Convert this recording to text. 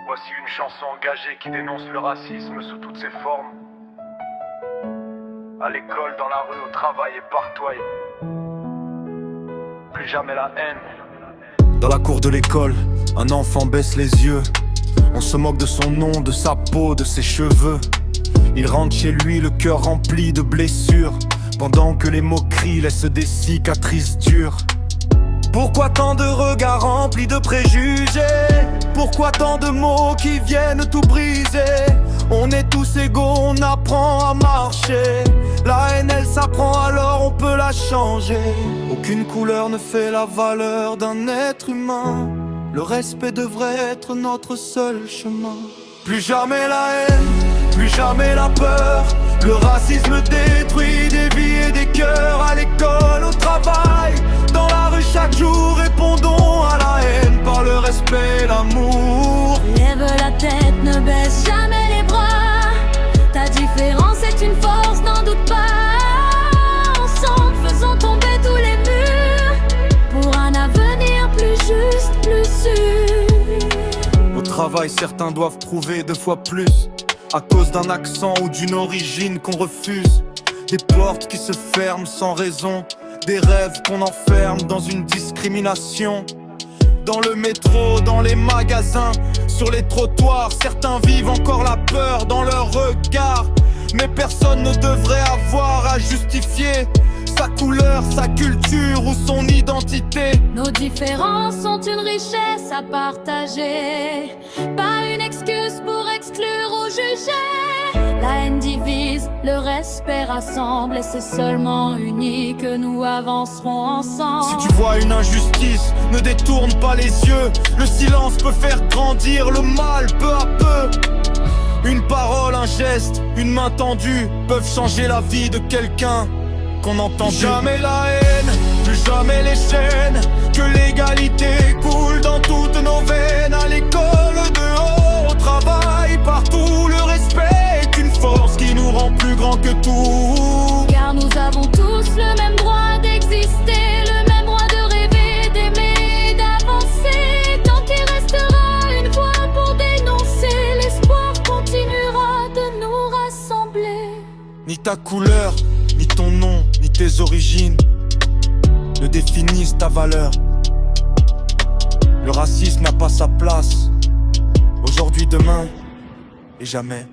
Voici une chanson engagée qui dénonce le racisme sous toutes ses formes. À l'école, dans la rue, au travail et partout. Plus jamais la haine. Dans la cour de l'école, un enfant baisse les yeux. On se moque de son nom, de sa peau, de ses cheveux. Il rentre chez lui, le cœur rempli de blessures, pendant que les moqueries laissent des cicatrices dures. Pourquoi tant de regards remplis de préjugés? Pourquoi tant de mots qui viennent tout briser? On est tous égaux, on apprend à marcher. La haine elle s'apprend, alors on peut la changer. Aucune couleur ne fait la valeur d'un être humain. Le respect devrait être notre seul chemin. Plus jamais la haine, plus jamais la peur. Le racisme détruit des vies et des cœurs. À l'école, au travail, dans la rue chaque jour, répondons à la haine par le respect et l'amour. Lève la tête, ne baisse jamais les bras. Ta différence est une force, n'en doute pas. Ensemble, faisons tomber tous les murs pour un avenir plus juste, plus sûr. Au travail, certains doivent prouver 2 fois plus, à cause d'un accent ou d'une origine qu'on refuse. Des portes qui se ferment sans raison, des rêves qu'on enferme dans une discrimination. Dans le métro, dans les magasins, sur les trottoirs, certains vivent encore la peur dans leur regard. Mais personne ne devrait avoir à justifier sa couleur, sa culture ou son identité. Nos différences sont une richesse à partager, pas une excuse pour exclure ou juger. La haine divise, le respect rassemble, et c'est seulement unis que nous avancerons ensemble. Si tu vois une injustice, ne détourne pas les yeux. Le silence peut faire grandir le mal peu à peu. Une parole, un geste, une main tendue peuvent changer la vie de quelqu'un qu'on entend. Plus jamais la haine, plus jamais les chaînes. Que l'égalité coule dans toutes nos veines. À l'école, dehors, au travail, partout. Le respect est une force qui nous rend plus grands que tout. Car nous avons tous le même droit d'exister, le même droit de rêver, d'aimer, d'avancer. Tant qu'il restera une voix pour dénoncer, l'espoir continuera de nous rassembler. Ni ta couleur, ni ton nom, ni tes origines ne définissent ta valeur. Le racisme n'a pas sa place aujourd'hui, demain et jamais.